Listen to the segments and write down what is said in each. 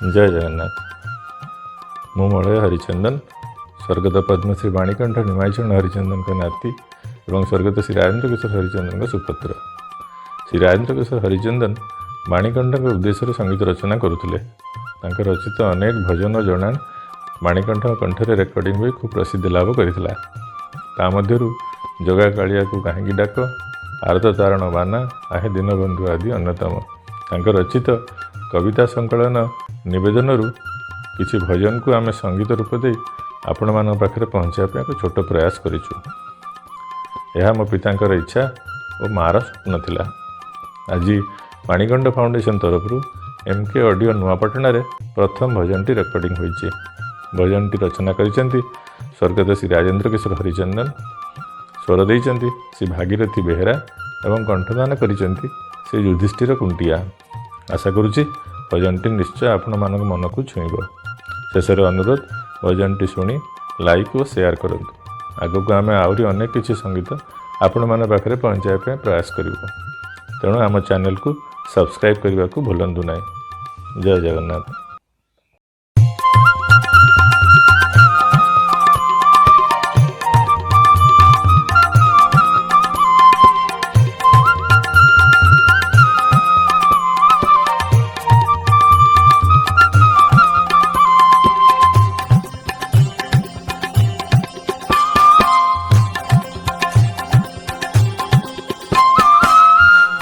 जय जगन्नाथ। मु मलय हरिचंदन स्वर्गत पद्मश्री बाणीकंठ निमाईचरण हरिचंदन का नाती एवं स्वर्गत श्री राजेंद्र किशोर हरिचंदन का सुपुत्र। श्री राजेंद्र किशोर हरिचंदन बाणीकंठ के उद्देश्य संगीत रचना करुले। रचित अनेक भजन और जनान बाणीकंठ कंठरे रेकर्डिंग हुई खूब प्रसिद्धि लाभ करता। जगा कालिया को कहीं डाक, आरत तारण बाना, आहे दीनबंधु आदि अन्यतम। रचित कविता संकलन निवेदन किसी भजन को आम संगीत रूप दे आपण मान पाखे पहुँचापी एक छोट प्रयास करूँ। यह मो पिता इच्छा और मार स्वप्न थिला। आज बाणीकंठ फाउंडेशन तरफ एमके ऑडियो नुआपाटना रे प्रथम भजनटी रेकर्डिंग होइछि। भजनटी रचना करिसेंती स्वर्गत श्री राजेंद्र किशोर हरिचंदन, स्वर देइचंती श्री भागीरथी बेहेरा एवं कंठदान करिसेंती श्री युधिष्ठिर कुंटिया। आशा करुच्ची भजनटी निश्चय आपण मानक मन को छुईब। शेषर अनुरोध भजनटी शुणी लाइक और शेयर करूँ। आगक आम आहरी अनेक किसी संगीत आपण मान पाखे पहुँचापी प्रयास करूँ। तेणु आम चैनल को सब्सक्राइब करने को भूलु ना। जय जगन्नाथ।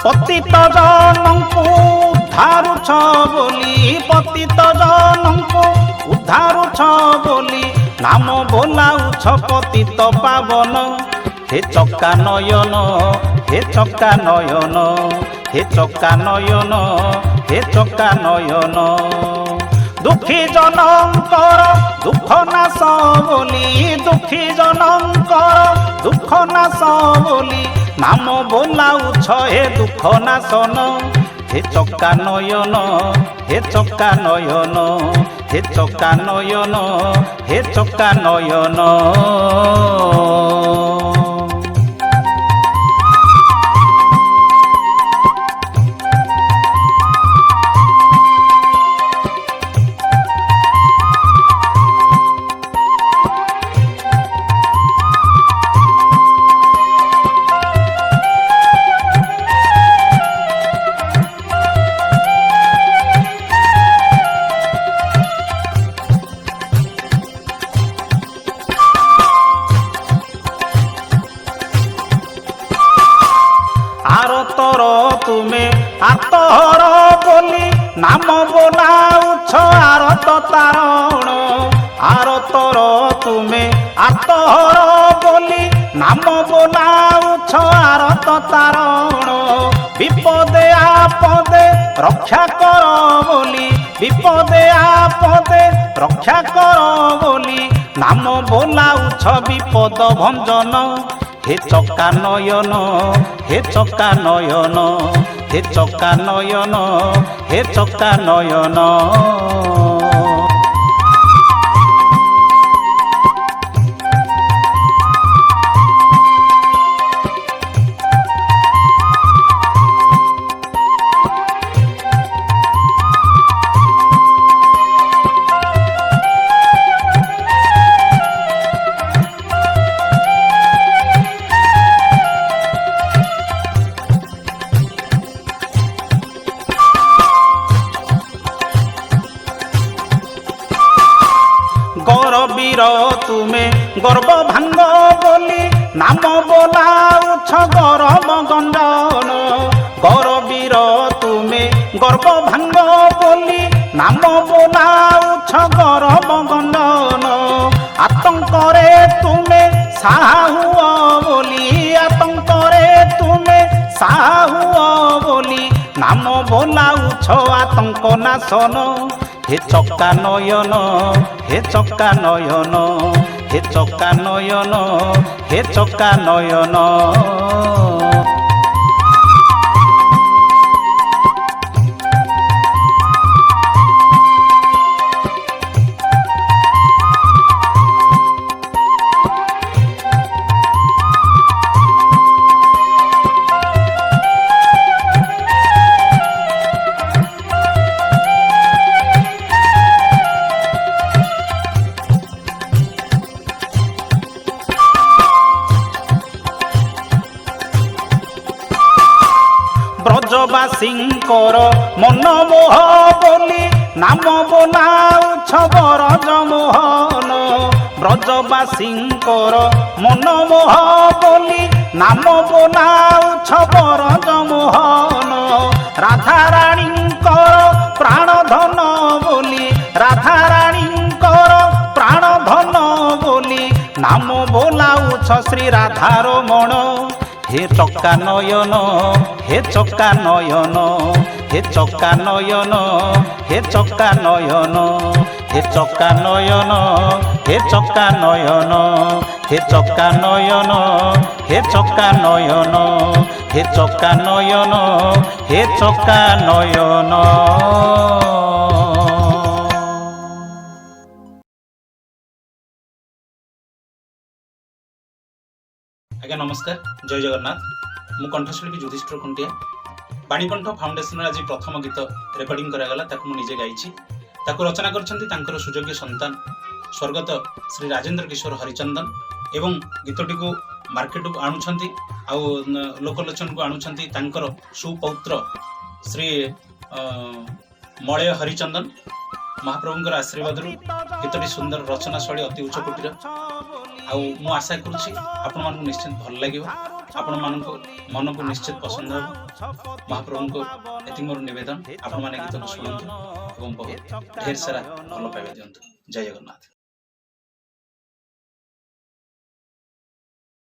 पतित जनଙ୍କୁ उद्धारुछ बोली, पतित जनଙ୍କୁ उद्धारुछ बोली, नाम बोलाउछ पतित पावन। हे चक्का नयन, हे चक्का नयन, हे चक्का नयन, हे चक्का नयन। दुखी जनଙ୍କର दुख नाश बोली, दुखी जनଙ୍କର दुख नाश बोली, नाम बोलाउछ हे दुख नाशन। हे चक्का नयन, हे चक्का नयन, हे चक्का नयन, हे चक्का नयन। तुमे आतहर बोली, नाम बोलाउछ आरत तारण। आरतर तुमे आतहर बोली, नाम बोलाउछ आरत तारण। विपदे आपदे रक्षा कर बोली, विपदे आपदे रक्षा कर बोली, नाम बोलाउछ विपद भंजन। हे चक्का नयन, हे चक्का नयन, हे चक्का नयन, हे चक्का नयन। गौरवीर तुमे गर्व भांग बोली, नाम बोलाउछ गौरव गंजन। गौरवीर तुमे गर्व भांग बोली, नाम बोलाउछ गौरव गंजन। आतंकरे तुमे साहु बोली, आतंकरे तुमे साहु बोली, नाम बोलाउछ आतंक नाशन। हे चक्का नयन, हे चक्का नयन, हे चक्का नयन, हे चक्का नयन। ବ୍ରଜବାସୀଙ୍କର ମନମୋହ ବୋଲି ନାମ ବୋଲାଉଛ ବ୍ରଜମୋହନ ବ୍ରଜବାସୀଙ୍କର ମନମୋହ ବୋଲି ନାମ ବୋଲାଉଛ ବ୍ରଜମୋହନ ରାଧାରାଣୀଙ୍କର ପ୍ରାଣଧନ ବୋଲି ରାଧାରାଣୀଙ୍କର ପ୍ରାଣଧନ ବୋଲି ନାମ ବୋଲାଉଛ ଶ୍ରୀ ରାଧାରମଣ हे चक्का नयन हे चक्का नयन हे चक्का नयन हे चक्का नयन हे चक्का नयन हे चक्का नयन हे चक्का नयन हे चक्का नयन हे चक्का नयन हे चक्का नयन। आज्ञा नमस्कार, जय जगन्नाथ। मु कंठशिल्पी युधिष्ठिर खुंटिया। बाणीकंठ फाउंडेशन आज प्रथम गीत रेकर्डिंग करागला ताकू मु निजे गाइछि। ताकू रचना करछन्ति तांकर सुयोग्य संतान स्वर्गत श्री राजेंद्र किशोर हरिचंदन एवं गीतटी को मार्केट को आणुछन्ति आउ लोकलोचन को आणुछन्ति तांकर सुपौत्र श्री मलय हरिचंदन। महाप्रभुंकर आशीर्वाद गीतटी सुंदर रचना शैली अति उच्च कोटीर आउ मु आशा करुछि आपण मानक निश्चित भल लागिव आपण मानक मन को निश्चित पसंद हो। महाप्रभु को एति मोर निवेदन आपण माने गीत को सुनंतु एवं बहुत ढेर सारा भल पाइबा दियंतु। जय जगन्नाथ।